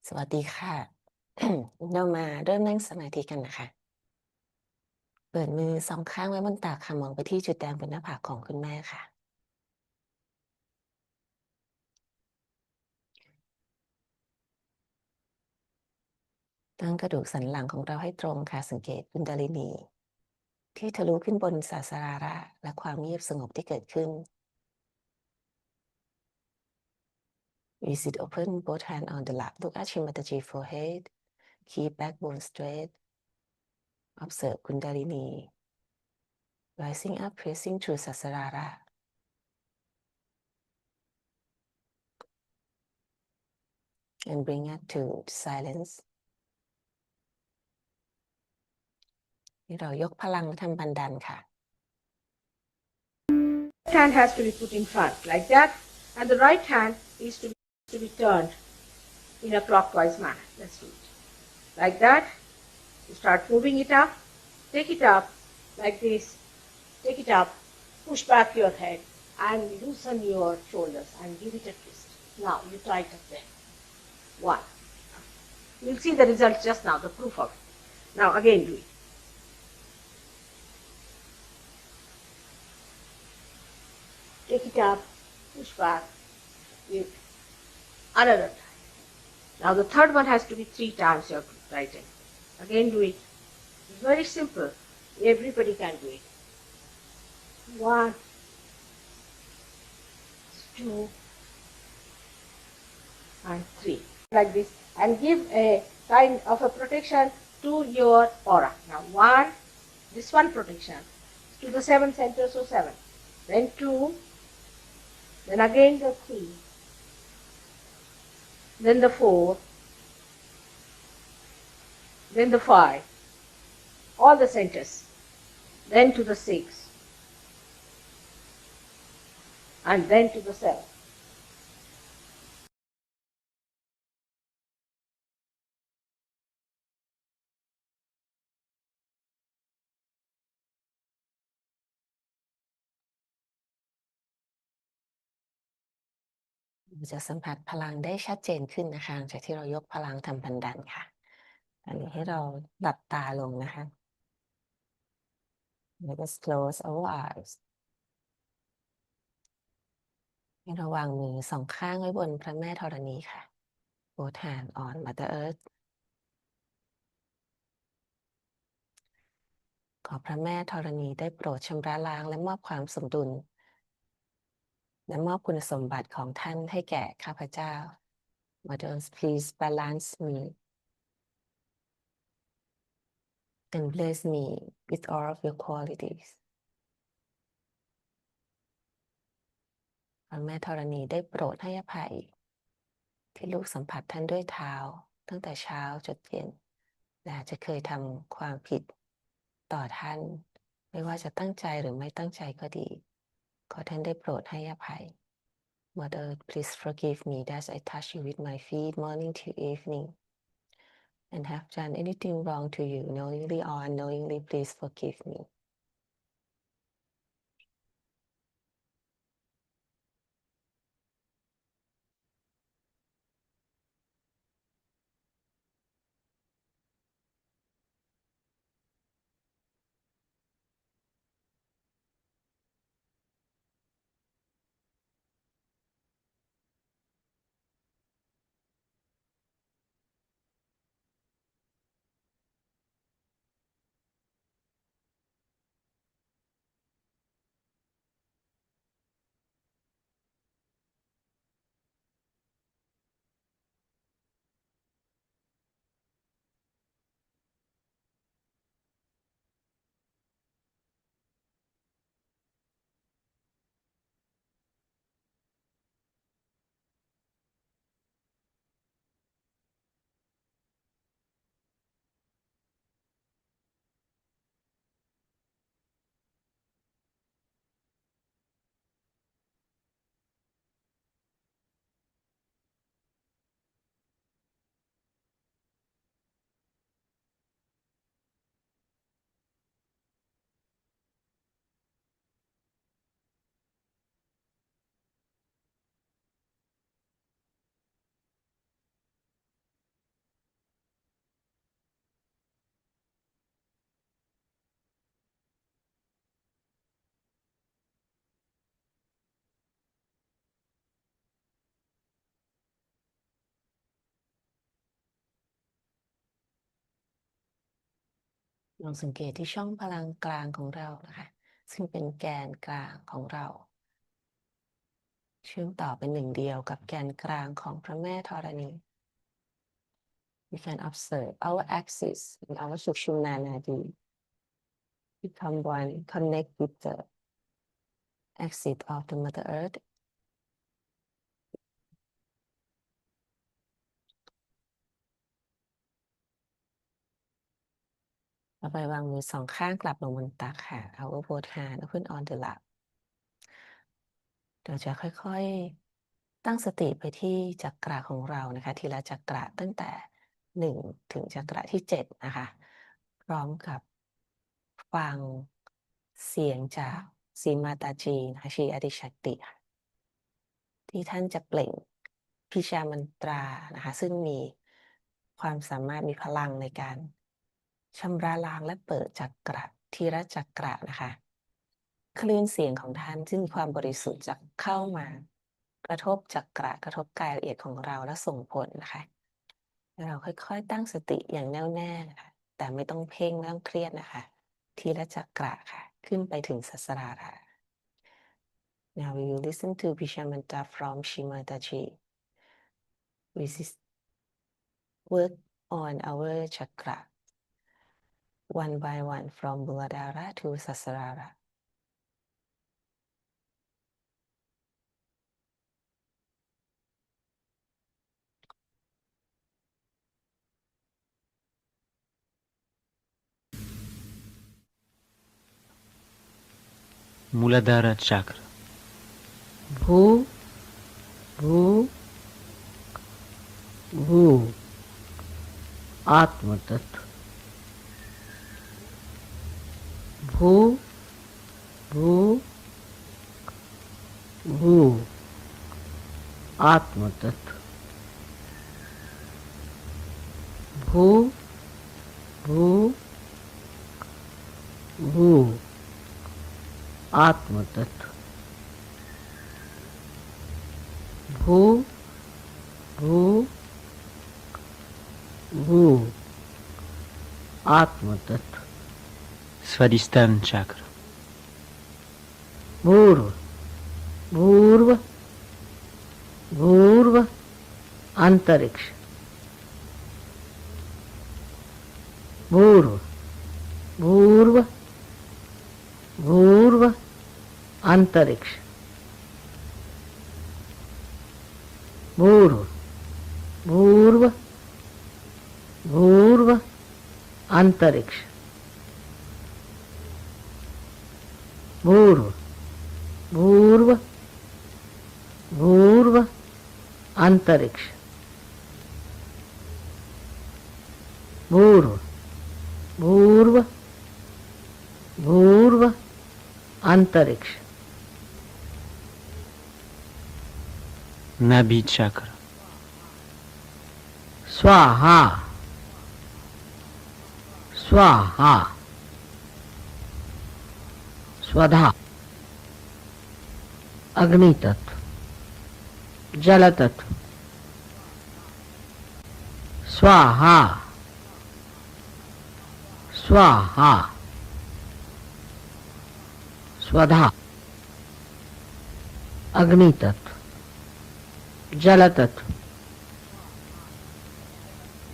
สวัสดีค่ะ เรามาเริ่มนั่งสมาธิกันนะคะ เปิดมือสองข้างไว้บนตักค่ะมองไปที่จุดแดงบนหน้าผากของคุณแม่ค่ะ ตั้งกระดูกสันหลังของเราให้ตรงค่ะ สังเกตกุนดาลินีที่ทะลุขึ้นบนศาสราระและความเงียบสงบที่เกิดขึ้น We sit open both hands on the lap. Look at Shimataji forehead. Keep backbone straight. Observe Kundalini rising up, pressing through Sasarara. And bring it to silence. นี่เรายกพลังทำบันดันค่ะ hand has to be put in front like that, and the right hand is to be turned in a clockwise manner. Let's do it. Like that, you start moving it up, take it up like this, take it up, push back your head and loosen your shoulders and give it a twist. Now you try it again. One. You'll see the result just now, the proof of it. Now again do it. Take it up, push back, give another time. Now the third one has to be 3 times your right hand. Again do it. It's very simple. Everybody can do it. 1, 2, and 3. Like this. And give a kind of a protection to your aura. Now 1, this one protection to the 7 centers, so 7. Then 2, then again the 3, then the 4, then the 5, all the centers, then to the 6, and then to the 7.เราจะสัมผัสพลังได้ชัดเจนขึ้นนะคะจากที่เรายกพลังทำบันดันค่ะอันนี้ให้เราหลับตาลงนะคะ Let us close our eyes ให้เราวางมือสองข้างไว้บนพระแม่ธรณีค่ะ Both hands on Mother Earth ขอพระแม่ธรณีได้โปรดชำระล้างและมอบความสมดุลและมอบคุณสมบัติของท่านให้แก่ข้าพเจ้า Mother please balance me and bless me with all of your qualities พระแม่ธรณีได้โปรดให้อภัยที่ลูกสัมผัสท่านด้วยเท้าตั้งแต่เช้าจนเย็นและอาจจะเคยทำความผิดต่อท่านไม่ว่าจะตั้งใจหรือไม่ตั้งใจก็ดีขอท่านได้โปรดให้อภัย Mother, please forgive me that I touch you with my feet morning to evening and have done anything wrong to you, knowingly or unknowingly. Please forgive me. ลองสังเกตที่ช่องพลังกลางของเรานะคะซึ่งเป็นแกนกลางของเราเชื่อมต่อเป็นหนึ่งเดียวกับแกนกลางของพระแม่ธรณี We can observe our axis and our Sushumna Nadi become one, connect with the axis of the Mother Earth. ต่อไปวางมือสองข้างกลับลงบนตักค่ะ Our both hand open on the lap เดี๋ยวจะค่อยๆตั้งสติไปที่จักระของเรานะคะทีละจักระตั้งแต่1ถึงจักระที่7นะคะพร้อมกับฟังเสียงจากสีมาตาจีนะคะชีอดิชักติค่ะที่ท่านจะเปล่งพิชามันตรานะคะซึ่งมีความสามารถมีพลังในการชำระล้างและเปิดจักระทีละจักระนะคะคลื่นเสียงของท่านซึ่งมีความบริสุทธิ์จะเข้ามากระทบจักระกระทบกายละเอียดของเราและส่งผลนะคะเราค่อยๆตั้งสติอย่างแน่วแน่นะคะแต่ไม่ต้องเพ่งไม่ต้องเครียดนะคะทีละจักระค่ะขึ้นไปถึงสัสราระ Now we will listen to Bishamanta from Shimataji. We work on our chakra one by one from Muladhara to Sasarara. Muladhara chakra. Bhu, bhu, bhu. Atma Tattva. Bhu, bhu, bhu. Atma Tattva. Bhu, bhu, bhu. Atma Tattva. Bhu, bhu, bhu. Atma Tattva. Svadhisthana chakra. Bhurva, bhurva, bhurva, antariksha. Bhurva, bhurva, bhurva, antariksha. Bhurva, bhurva, bhurva, antariksha. Bhurva, bhurva, bhurva, antariksha. Bhurva, bhurva, bhurva, antariksha. Nabhi chakra. Swaha, swaha, Swadha. Agni Tattva, Jala Tattva. Swaha, swaha, Swadha. Agni Tattva, Jala Tattva.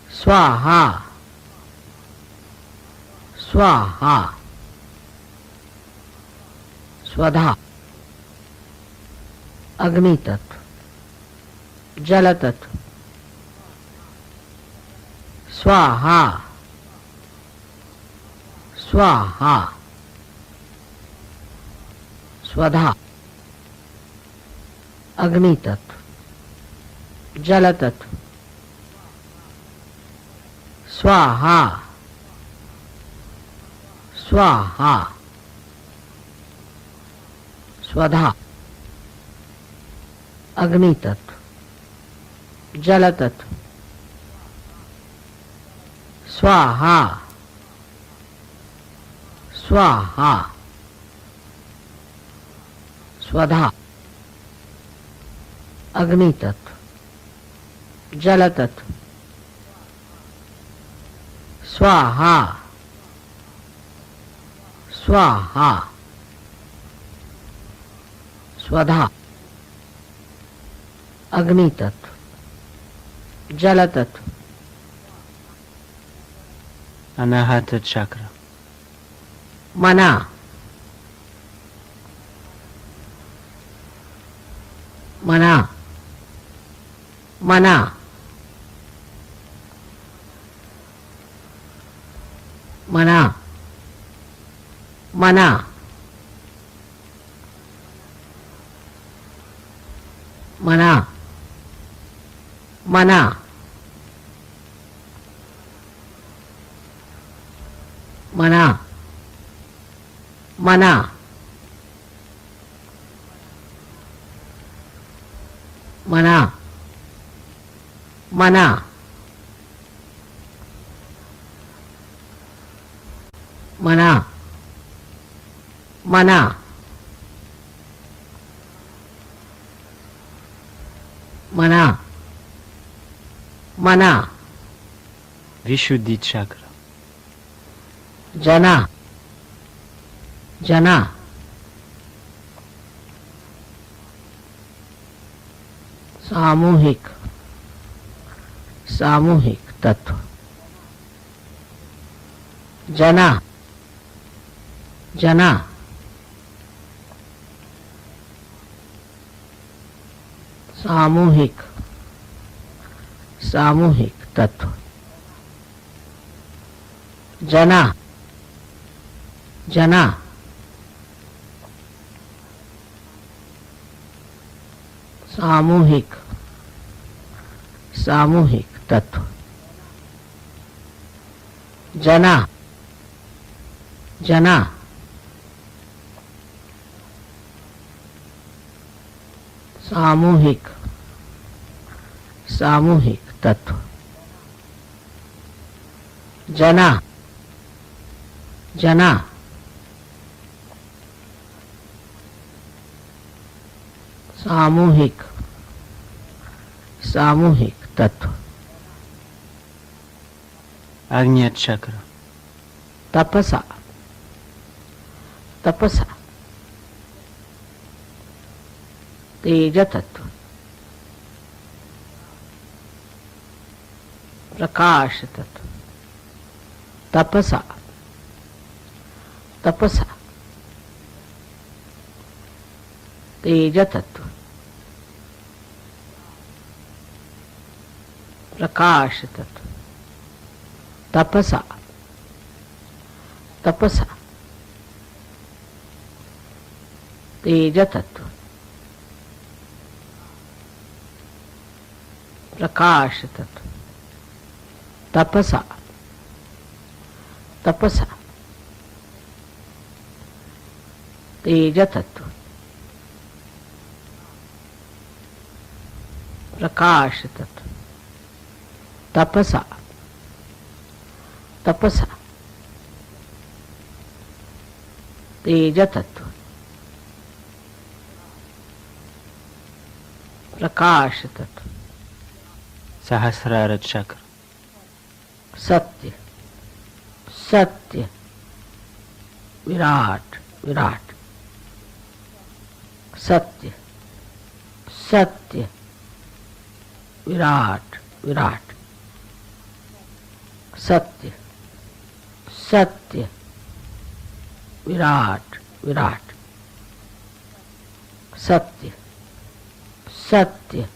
Swaha, swaha, Swadha. Agni Tattva, Jala Tattva. Swaha, swaha, Swadha. Agni Tattva, Jala Tattva. Swaha, swaha, Swadha. Agni Tattva, Jala Tattva. Swaha, swaha, Swadha. Agni Tattva, Jala Tattva. Swaha, स्वाहा स्वधा अग्नि तत्व जल तत्व Anahata chakra. मना मना मना मना मना मना मना मना मना मना मना मना मना मना मना Vishuddhi chakra. जना जना सामूहिक सामूहिक तत्व जना जना सामूहिक सामूहिक तत्व जना जना सामूहिक सामूहिक तत्व जना जना सामूहिक सामूहिक तत्व जना जना सामूहिक सामूहिक तत्व Agnya chakra. तपसा तपसा तेज तत्व प्रकाश तत्व तपसा तपसा तेज तत्व प्रकाश तत्व तपसा तपसा तेज तत्व प्रकाश तत्व तपसा तपसा तेज तत्व प्रकाश तत्व तपसा तपसा तेज तत्व प्रकाश तत्व Sahasrara chakra. सत्य सत्य विराट विराट सत्य सत्य विराट विराट सत्य सत्य विराट विराट सत्य सत्य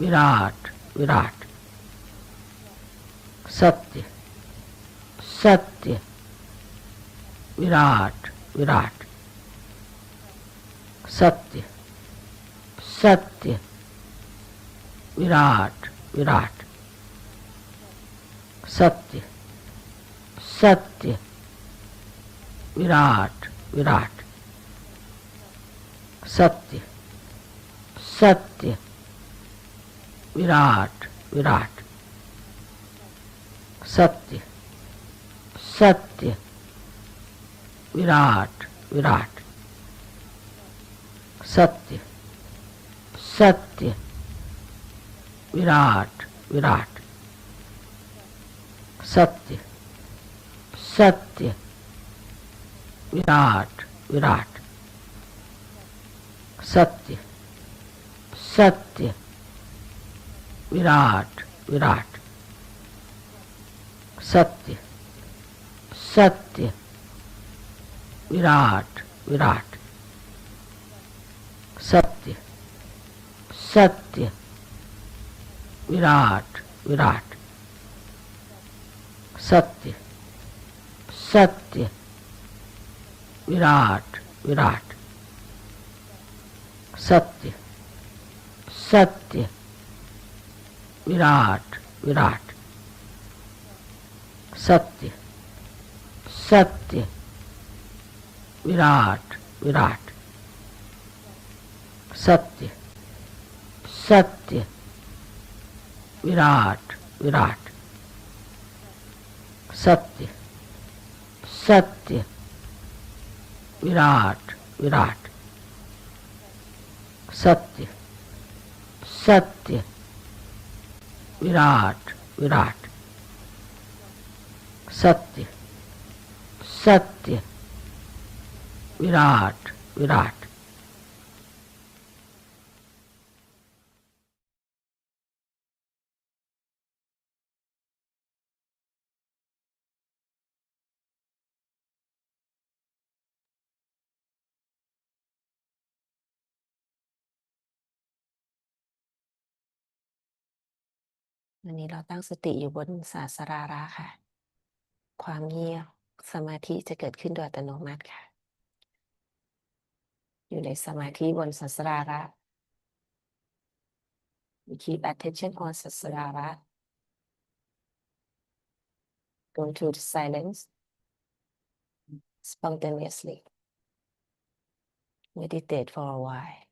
विराट विराट सत्य सत्य विराट विराट सत्य सत्य विराट विराट सत्य सत्य विराट विराट सत्य सत्य विराट विराट सत्य सत्य विराट विराट सत्य सत्य विराट विराट सत्य सत्य विराट विराट सत्य सत्य विराट विराट सत्य सत्य विराट विराट सत्य सत्य विराट विराट सत्य सत्य विराट विराट सत्य सत्य विराट विराट सत्य सत्य विराट विराट सत्य सत्य विराट विराट सत्य सत्य विराट विराट सत्य सत्य विराट विराट सत्य सत्य Virat विराटวันนี้เราตั้งสติอยู่บนศาสราระค่ะความเงียบสมาธิจะเกิดขึ้นโดยอัตโนมัติค่ะอยู่ในสมาธิบนศาสราระ We keep attention on ศาสราระ Go to the silence spontaneously meditate for a while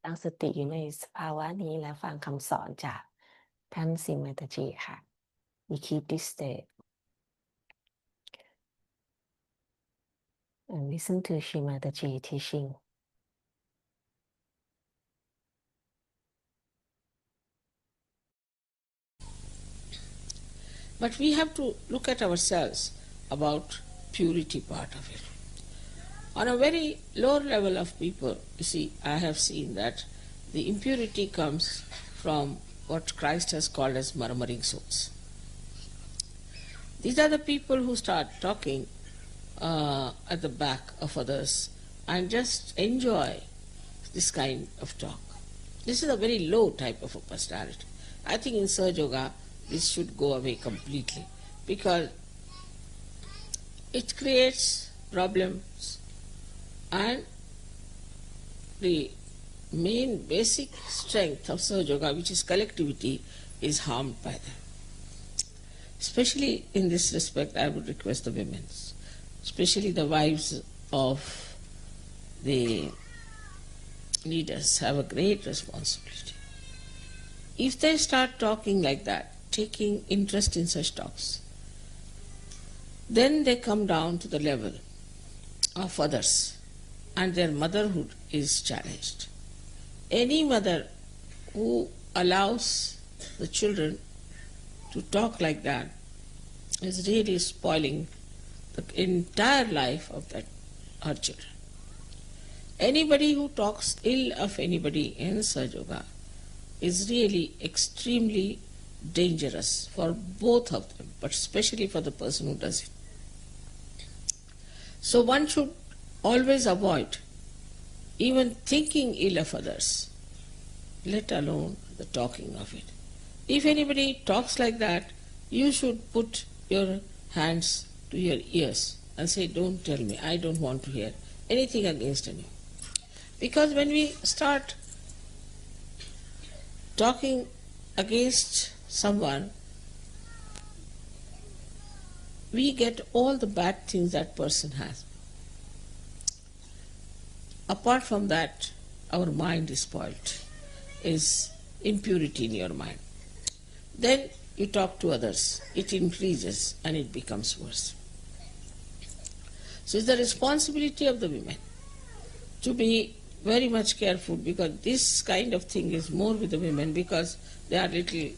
ตั้งสติอยู่ในสภาวะนี้และฟังคำสอนจากท่านสิมาตจีค่ะ We keep this state and listen to Shimataji teaching. But we have to look at ourselves about purity part of it. On a very low level of people, you see, I have seen that the impurity comes from what Christ has called as murmuring souls. These are the people who start talking at the back of others and just enjoy this kind of talk. This is a very low type of a personality. I think in Sahaja Yoga, this should go away completely because it creates problems and the main basic strength of Sahaja Yoga, which is collectivity, is harmed by them. Especially in this respect, I would request the women, especially the wives of the leaders, have a great responsibility. If they start talking like that, taking interest in such talks, then they come down to the level of others and their motherhood is challenged. Any mother who allows the children to talk like that is really spoiling the entire life of her children. Anybody who talks ill of anybody in Sahaja Yoga is really extremely dangerous for both of them, but especially for the person who does it. So one should always avoid even thinking ill of others, let alone the talking of it. If anybody talks like that, you should put your hands to your ears and say, don't tell me, I don't want to hear anything against anyone. Because when we start talking against someone, we get all the bad things that person has. Apart from that, our mind is spoiled, is impurity in your mind. Then you talk to others, it increases and it becomes worse. So it's the responsibility of the women to be very much careful, because this kind of thing is more with the women because they are little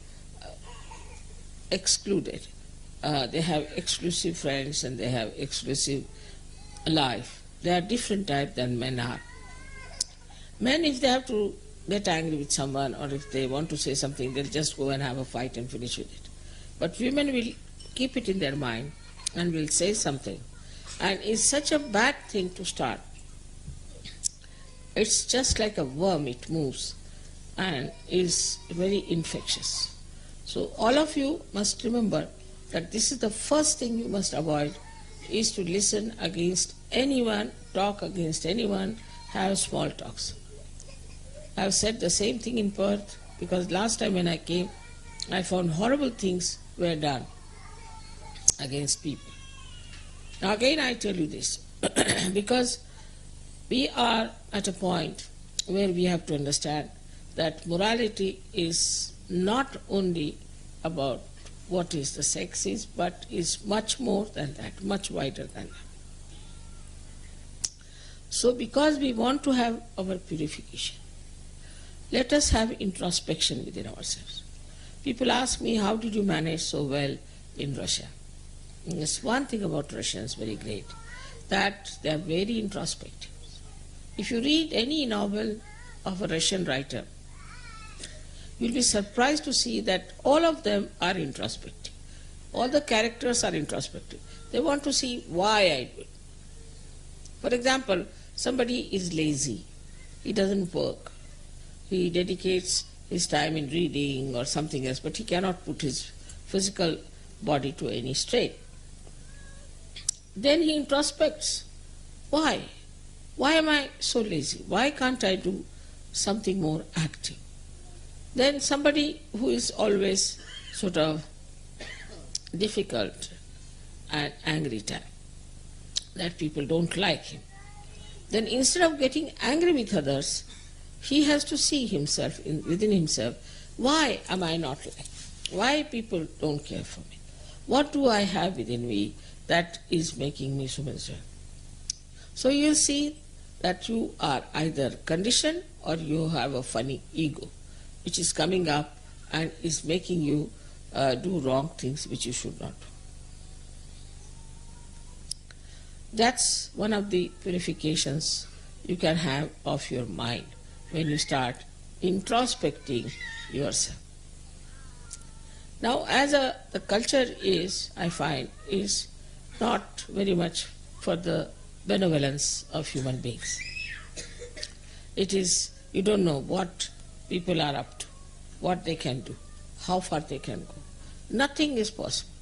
excluded. They have exclusive friends and they have exclusive life. They are different type than men are. Men, if they have to get angry with someone or if they want to say something, they'll just go and have a fight and finish with it. But women will keep it in their mind and will say something. And it's such a bad thing to start. It's just like a worm, it moves and is very infectious. So all of you must remember that this is the first thing you must avoid, is to listen against anyone, talk against anyone, have small talks. I have said the same thing in Perth because last time when I came, I found horrible things were done against people. Now again I tell you this because we are at a point where we have to understand that morality is not only about what is the sex is, but is much more than that, much wider than that. So because we want to have our purification, let us have introspection within ourselves. People ask me, how did you manage so well in Russia? And there's one thing about Russians very great, that they are very introspective. If you read any novel of a Russian writer, you'll be surprised to see that all of them are introspective. All the characters are introspective. They want to see why I do it. For example, somebody is lazy. He doesn't work. He dedicates his time in reading or something else, but he cannot put his physical body to any strain. Then he introspects. Why? Why am I so lazy? Why can't I do something more active? Then somebody who is always sort of difficult and angry type, that people don't like him. Then instead of getting angry with others, he has to see himself within himself. Why am I not liked? Why people don't care for me? What do I have within me that is making me so miserable? So you see that you are either conditioned or you have a funny ego which is coming up and is making you do wrong things which you should not do. That's one of the purifications you can have of your mind when you start introspecting yourself. Now, as the culture is, I find, is not very much for the benevolence of human beings. It is, you don't know what people are up to, what they can do, how far they can go. Nothing is possible.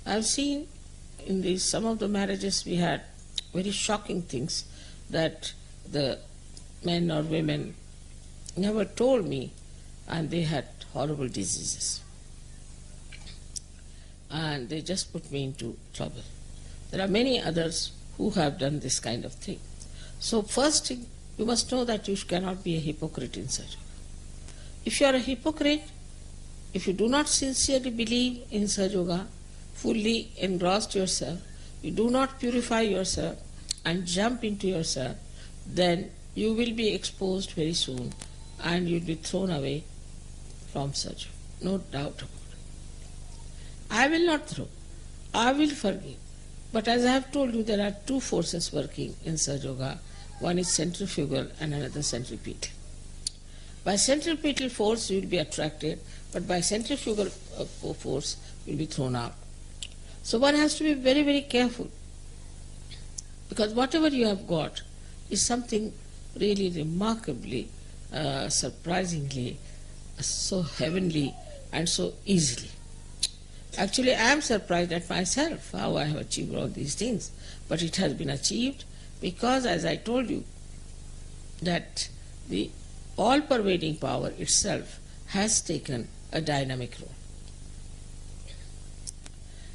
I've seen in some of the marriages we had very shocking things that the men or women never told me, and they had horrible diseases. And they just put me into trouble. There are many others who have done this kind of thing. So first thing, you must know that you cannot be a hypocrite in surgery. If you are a hypocrite, if you do not sincerely believe in Sahaja Yoga, fully engrossed yourself, you do not purify yourself and jump into yourself, then you will be exposed very soon and you will be thrown away from Sahaja. No doubt about it. I will not throw, I will forgive. But as I have told you, there are two forces working in Sahaja Yoga. One is centrifugal and another centripetal. By centripetal force you will be attracted, but by centrifugal force you will be thrown out. So one has to be very, very careful, because whatever you have got is something really remarkably, surprisingly, so heavenly and so easily. Actually, I am surprised at myself how I have achieved all these things, but it has been achieved because, as I told you, that the all-pervading power itself has taken a dynamic role.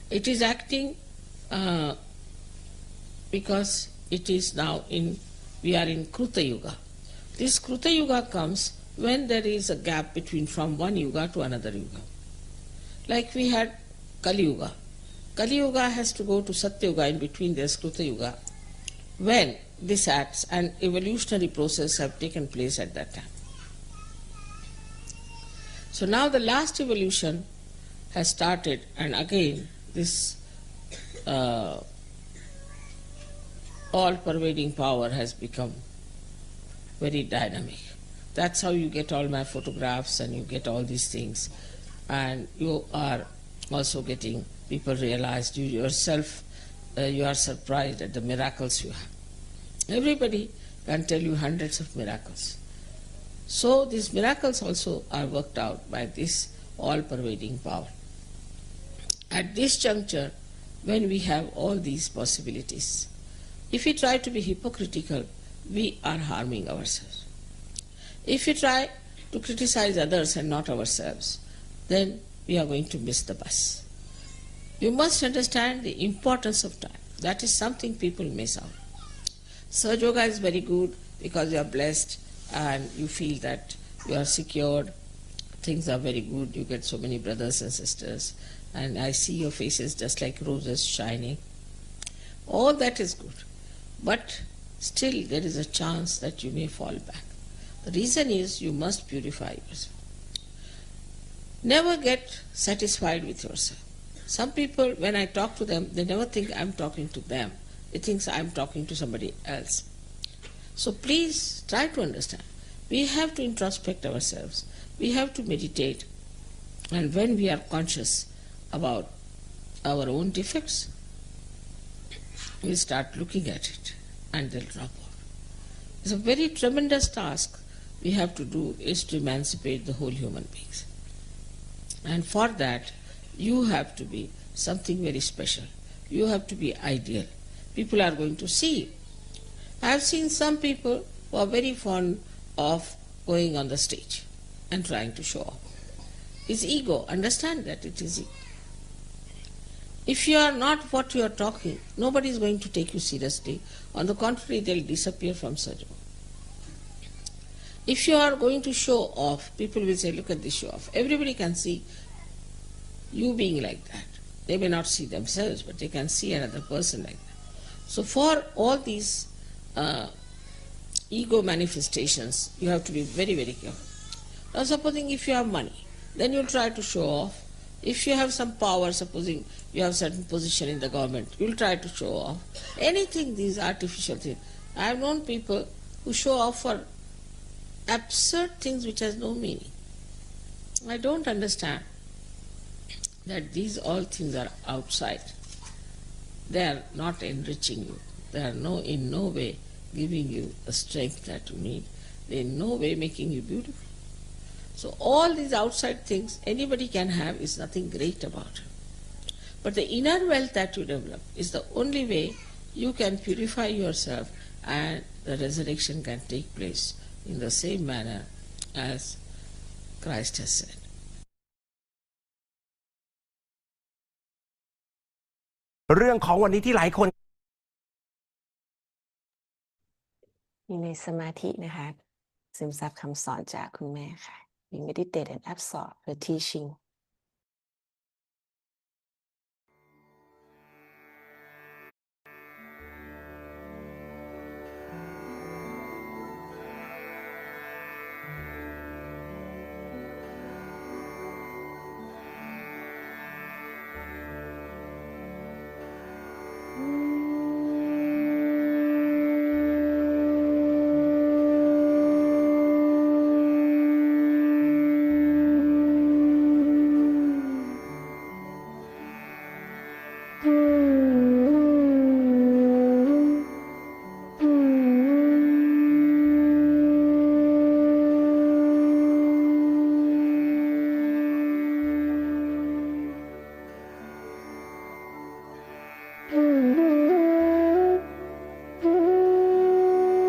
It is acting because it is now we are in Kruta Yuga. This Kruta Yuga comes when there is a gap between from one Yuga to another Yuga. Like we had Kali Yuga. Kali Yuga has to go to Satya Yuga, in between there's Kruta Yuga, when this acts and evolutionary process have taken place at that time. So now the last evolution has started, and again this all-pervading power has become very dynamic. That's how you get all my photographs and you get all these things, and you are also getting people realized, you yourself, you are surprised at the miracles you have. Everybody can tell you hundreds of miracles. So these miracles also are worked out by this all-pervading power. At this juncture, when we have all these possibilities, if we try to be hypocritical, we are harming ourselves. If we try to criticize others and not ourselves, then we are going to miss the bus. You must understand the importance of time. That is something people miss out. Sahaja Yoga is very good because you are blessed and you feel that you are secured, things are very good, you get so many brothers and sisters, and I see your faces just like roses shining. All that is good, but still there is a chance that you may fall back. The reason is you must purify yourself. Never get satisfied with yourself. Some people, when I talk to them, they never think I'm talking to them. They think I'm talking to somebody else. So please try to understand. We have to introspect ourselves. We have to meditate. And when we are conscious about our own defects, we start looking at it and they'll drop off. It's a very tremendous task we have to do, is to emancipate the whole human beings. And for that, you have to be something very special. You have to be ideal. People are going to see you. I have seen some people who are very fond of going on the stage and trying to show off. It's ego. Understand that it is ego. If you are not what you are talking, nobody is going to take you seriously. On the contrary, they'll disappear from Sahaja Yoga. If you are going to show off, people will say, look at this show off. Everybody can see you being like that. They may not see themselves, but they can see another person like that. So for all these ego manifestations, you have to be very, very careful. Now supposing if you have money, then you'll try to show off. If you have some power, supposing you have certain position in the government, you'll try to show off. Anything, these artificial things. I have known people who show off for absurd things which has no meaning. I don't understand that these all things are outside. They are not enriching you. They are in no way giving you the strength that you need. They are in no way making you beautiful. So all these outside things anybody can have is nothing great about it. But the inner wealth that you develop is the only way you can purify yourself and the resurrection can take place in the same manner as Christ has said. เรื่องของวันนี้ที่หลายคน อยู่ในสมาธินะคะซึมซับคำสอนจากคุณแม่ค่ะ We meditate and absorb her teaching. เ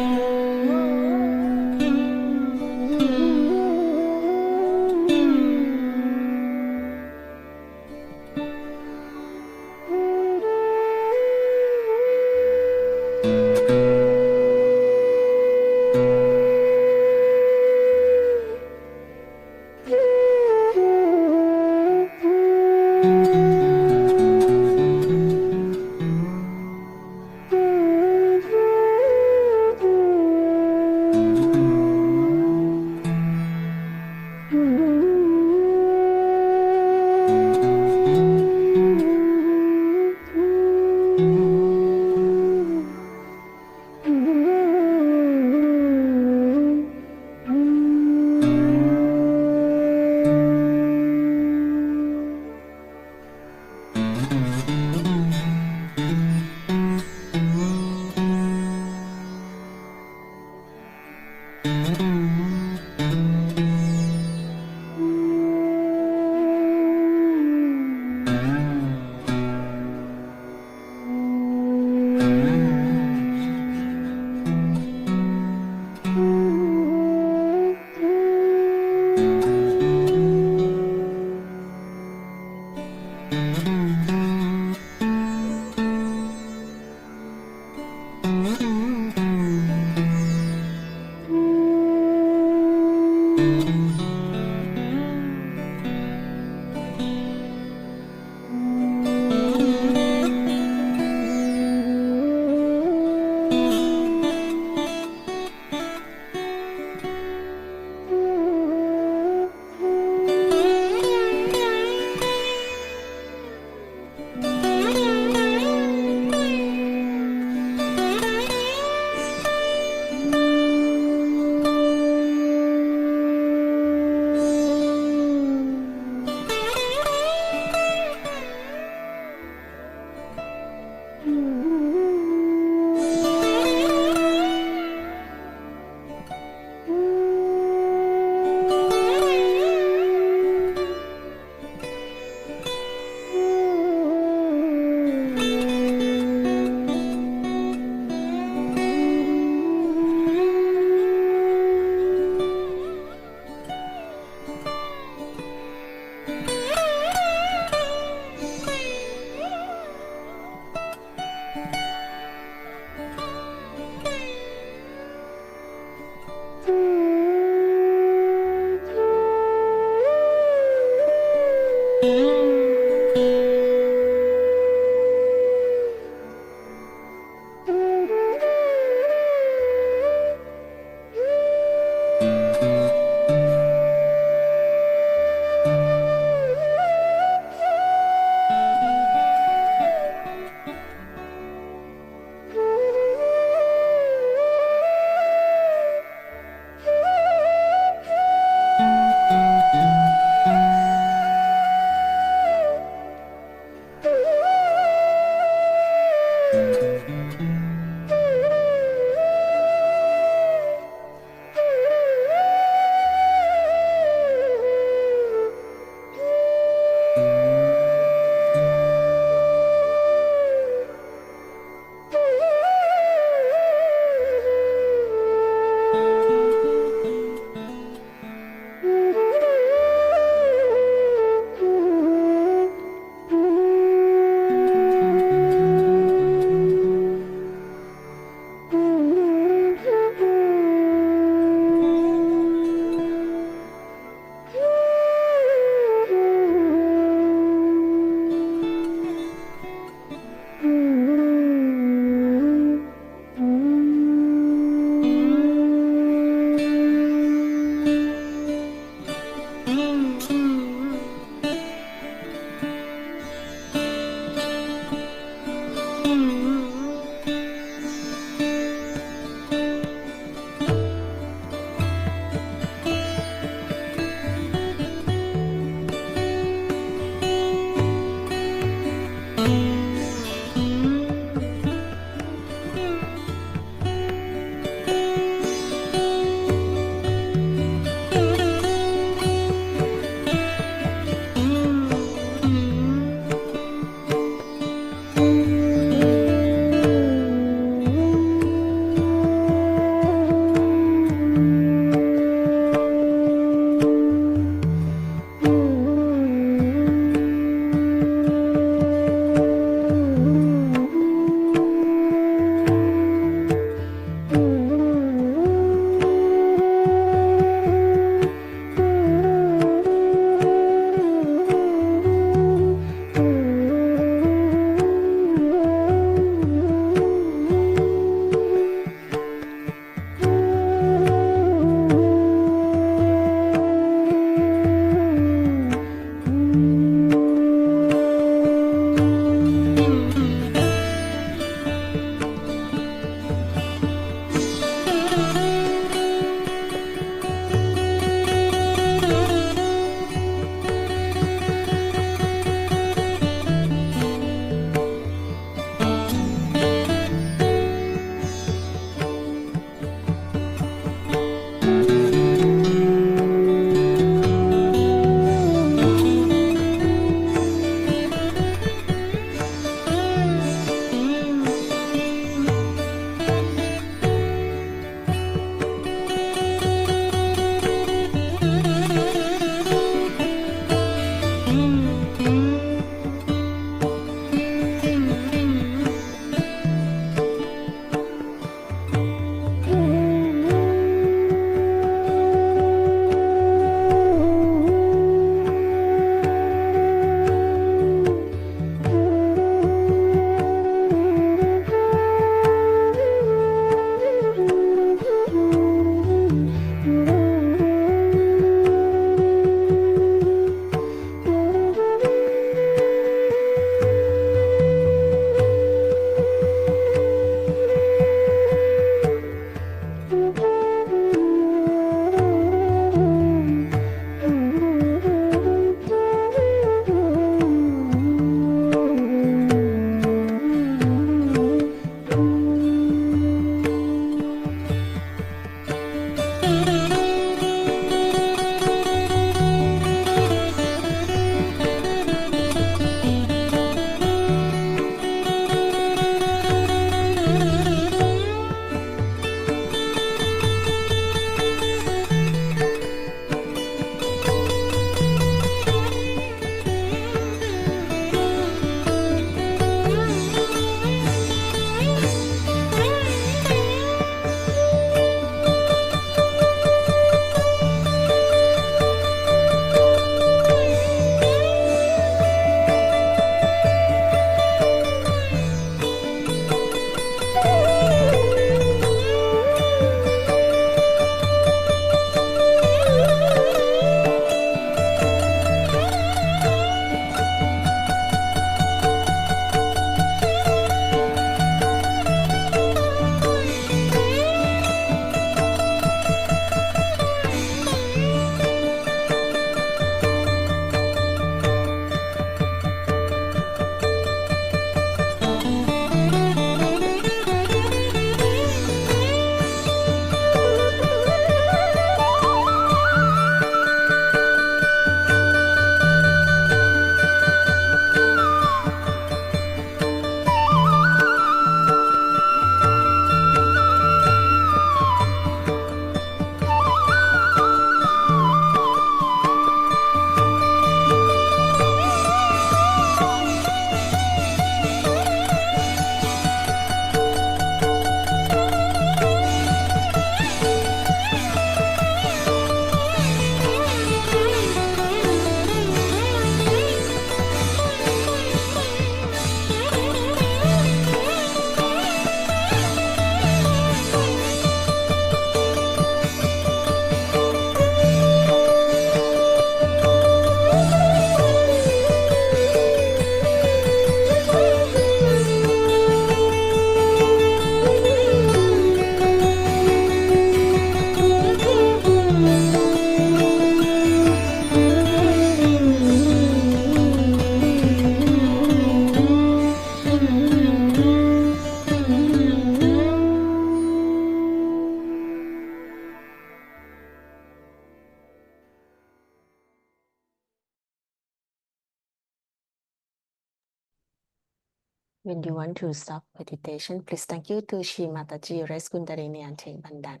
When you want to stop meditation, please thank you to Shri Mataji Reskundarini and Take Bandan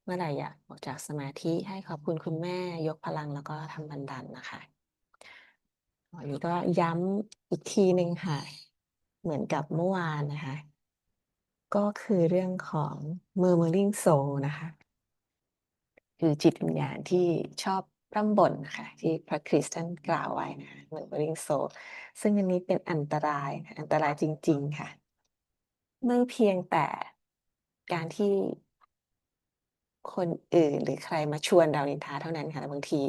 เมื่อไหร่อยากออกจากสมาธิให้ขอบคุณคุณแม่ยกพลังแล้วก็ทำบันดันนะคะวันนี้ก็ย้ำอีกทีหนึ่งค่ะ เหมือนกับเมื่อวานนะคะ ก็คือเรื่องของ murmuring soul นะคะ คือจิตวิญญาณที่ชอบร่ำบ่นนะคะที่พระคริสต์ท่านกล่าวไว้นะคะ murmuring soul ซึ่งอันนี้เป็นอันตรายจริงๆค่ะ ไม่เพียงแต่การที่คนอื่นหรือใครมาชวนเรานินทาเท่านั้นค่ะแต่บางที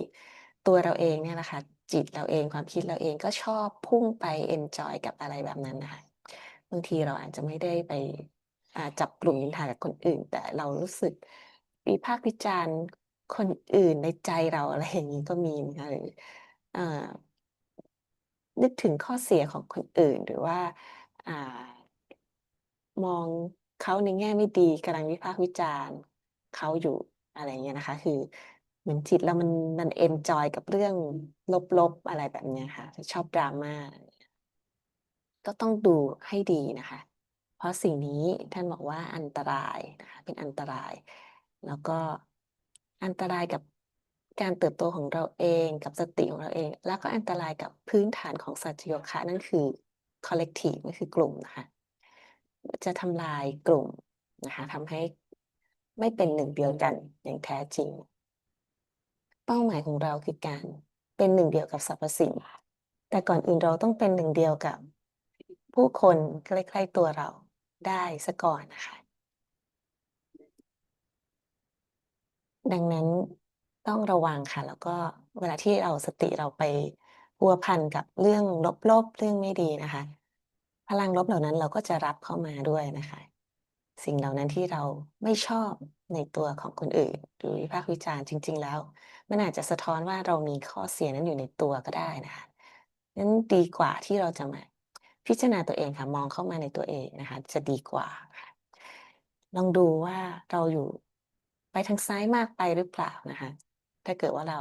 ตัวเราเองเนี่ยแหละค่ะจิตเราเองความคิดเราเองก็ชอบพุ่งไปเอนจอยกับอะไรแบบนั้นนะคะบางทีเราอาจจะไม่ได้ไปจับกลุ่มนินทากับคนอื่น แต่เรารู้สึกวิพากษ์วิจารณ์คนอื่นในใจเราอะไรอย่างนี้ก็มีนะคะหรือนึกถึงข้อเสียของคนอื่นหรือว่ามองเขาในแง่ไม่ดีกำลังวิพากษ์วิจารณ์เขาอยู่อะไรเงี้ยนะคะคือเหมือนจิตเรามันเอนจอยกับเรื่องลบๆอะไรแบบเนี้ยค่ะชอบดราม่าก็ต้องดูให้ดีนะคะเพราะสิ่งนี้ท่านบอกว่าอันตรายนะคะเป็นอันตรายแล้วก็อันตรายกับการเติบโตของเราเองกับสติของเราเองแล้วก็อันตรายกับพื้นฐานของสัจจโยคะนั่นคือ collective นั่นคือกลุ่มนะคะจะทำลายกลุ่มนะคะทำให้ไม่เป็นหนึ่งเดียวกันอย่างแท้จริงเป้าหมายของเราคือการเป็นหนึ่งเดียวกับสรรพสิ่งแต่ก่อนอื่นเราต้องเป็นหนึ่งเดียวกับผู้คนใกล้ๆตัวเราได้ซะก่อนนะคะดังนั้นต้องระวังค่ะแล้วก็เวลาที่สติเราไปพัวพันกับเรื่องลบๆเรื่องไม่ดีนะคะพลังลบเหล่านั้นเราก็จะรับเข้ามาด้วยนะคะสิ่งเหล่านั้นที่เราไม่ชอบในตัวของคนอื่นหรือวิพากษ์วิจารณ์จริงๆแล้วมันอาจจะสะท้อนว่าเรามีข้อเสียนั้นอยู่ในตัวก็ได้นะคะนั้นดีกว่าที่เราจะมาพิจารณาตัวเองค่ะมองเข้ามาในตัวเองนะคะจะดีกว่าค่ะลองดูว่าเราอยู่ไปทางซ้ายมากไปหรือเปล่านะคะถ้าเกิดว่าเรา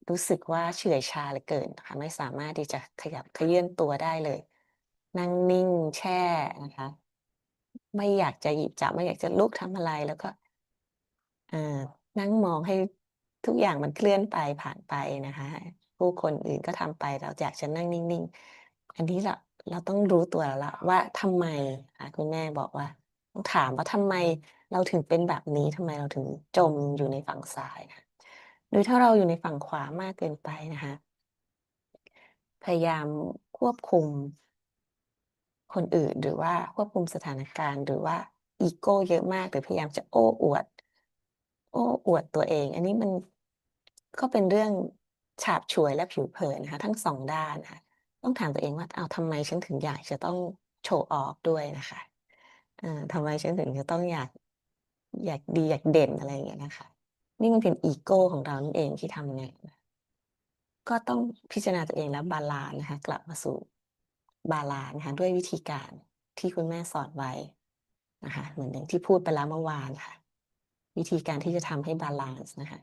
รู้สึกว่าเฉื่อยชาเหลือเกินค่ะไม่สามารถที่จะขยับเขยื้อนตัวได้เลยนั่งนิ่งแช่นะคะไม่อยากจะหยิบจับไม่อยากจะลุกทำอะไรแล้วก็นั่งมองให้ทุกอย่างมันเคลื่อนไปผ่านไปนะคะผู้คนอื่นก็ทำไปเราอยากจะนั่งนิ่งๆอันนี้เราต้องรู้ตัวแล้วล่ะว่าทำไมคุณแม่บอกว่าต้องถามว่าทำไมเราถึงเป็นแบบนี้ทำไมเราถึงจมอยู่ในฝั่งซ้ายค่ะหรือถ้าเราอยู่ในฝั่งขวามากเกินไปนะคะพยายามควบคุมคนอื่นหรือว่าควบคุมสถานการณ์หรือว่าอีโก้เยอะมากหรือพยายามจะโอ้อวดตัวเองอันนี้มันก็เป็นเรื่องฉาบฉวยและผิวเผินนะคะทั้งสองด้านค่ะต้องถามตัวเองว่าทำไมฉันถึงอยากจะต้องโชว์ออฟด้วยนะคะทำไมฉันถึงจะต้องอยากดีอยากเด่นอะไรอย่างเงี้ยนะคะนี่มันเป็นอีโก้ของเรานั่นเองที่ทำงานก็ต้องพิจารณาตัวเองแล้วบาลานซ์นะคะกลับมาสู่บาลานซ์นะคะด้วยวิธีการที่คุณแม่สอนไว้นะคะเหมือนอย่างที่พูดไปแล้วเมื่อวานค่ะวิธีการที่จะทำให้บาลานซ์นะคะ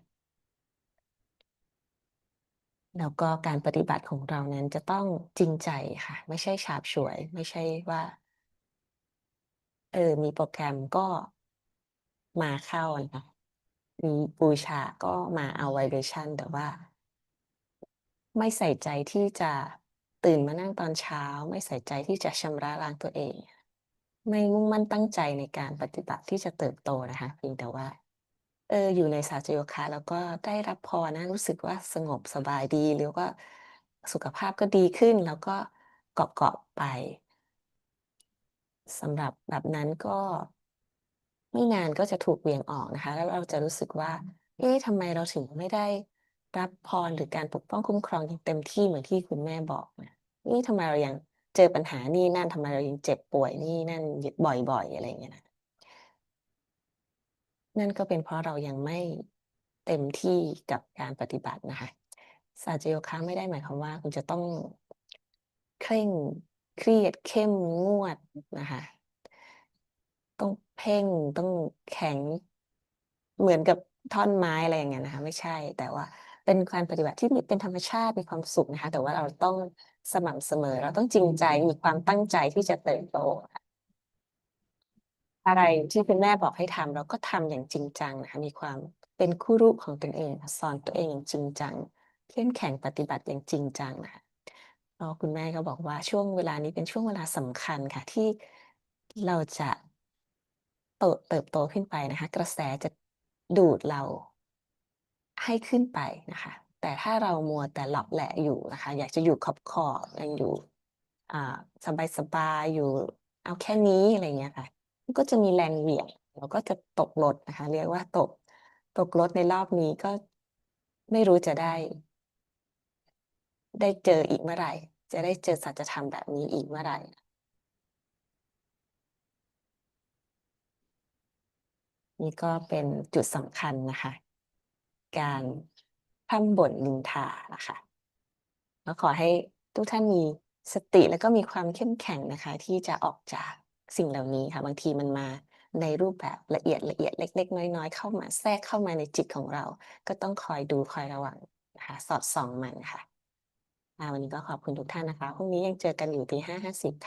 แล้วก็การปฏิบัติของเรานั้นจะต้องจริงใจค่ะไม่ใช่ฉาบฉวยไม่ใช่ว่ามีโปรแกรมก็มาเข้านะคะมีบูชาก็มาเอาไวเบรชั่นแต่ว่าไม่ใส่ใจที่จะตื่นมานั่งตอนเช้าไม่ใส่ใจที่จะชำระล้างตัวเองไม่มุ่งมั่นตั้งใจในการปฏิบัติที่จะเติบโตนะคะเพียงแต่ว่าอยู่ในศาสตร์โยคะแล้วก็ได้รับพรนะรู้สึกว่าสงบสบายดีแล้วก็สุขภาพก็ดีขึ้นแล้วก็เกาะไปสำหรับแบบนั้นก็ไม่นานก็จะถูกเหวี่ยงออกนะคะแล้วเราจะรู้สึกว่าทำไมเราถึงไม่ได้รับพรหรือการปกป้องคุ้มครองอย่างเต็มที่เหมือนที่คุณแม่บอกนะทำไมเรายังเจอปัญหานี่นั่นทำไมเรายังเจ็บป่วยนี่นั่นบ่อยๆอะไรอย่างเงี้ยนะนั่นก็เป็นเพราะเรายังไม่เต็มที่กับการปฏิบัตินะคะศาสตร์โยคะไม่ได้หมายความว่าคุณจะต้องเคร่งเครียดเข้มงวดนะคะต้องเพ่งต้องแข็งเหมือนกับท่อนไม้อะไรอย่างเงี้ยนะคะไม่ใช่แต่ว่า เป็นการปฏิบัติที่เป็นธรรมชาติมีความสุขนะคะแต่ว่าเราต้องสม่ำเสมอเราต้องจริงใจมีความตั้งใจที่จะเติบโตอะไรที่คุณแม่บอกให้ทำเราก็ทำอย่างจริงจังนะคะมีความเป็นคู่รูปของตนเองสอนตัวเองอย่างจริงจังเข้มแข็งปฏิบัติอย่างจริงจังนะคะแล้วคุณแม่ก็บอกว่าช่วงเวลานี้เป็นช่วงเวลาสำคัญค่ะที่เราจะเติบโตขึ้นไปนะคะกระแสจะดูดเราให้ขึ้นไปนะคะแต่ถ้าเรามัวแต่หลับแหละอยู่นะคะอยากจะอยู่ขอบยังอยู่อ่าสบายอยู่เอาแค่นี้อะไรเงี้ยค่ะมันก็จะมีแรงเหวี่ยงเราก็จะตกรถนะคะเรียกว่าตกรถในรอบนี้ก็ไม่รู้จะได้เจออีกเมื่อไหร่ จะได้เจอสัจธรรมแบบนี้อีกเมื่อไหร่ นี่ก็เป็นจุดสำคัญนะคะ การพร่ำบ่นนินทานะคะแล้วขอให้ทุกท่านมีสติแล้วก็มีความเข้มแข็งนะคะที่จะออกจากสิ่งเหล่านี้ค่ะบางทีมันมาในรูปแบบละเอียดเล็กๆน้อยๆเข้ามาแทรกเข้ามาในจิตของเรา ก็ต้องคอยดูคอยระวังนะคะสอดส่องมันค่ะวันนี้ก็ขอบคุณทุกท่านนะคะพรุ่งนี้ยังเจอกันอยู่ตี 5:50 ค่ะ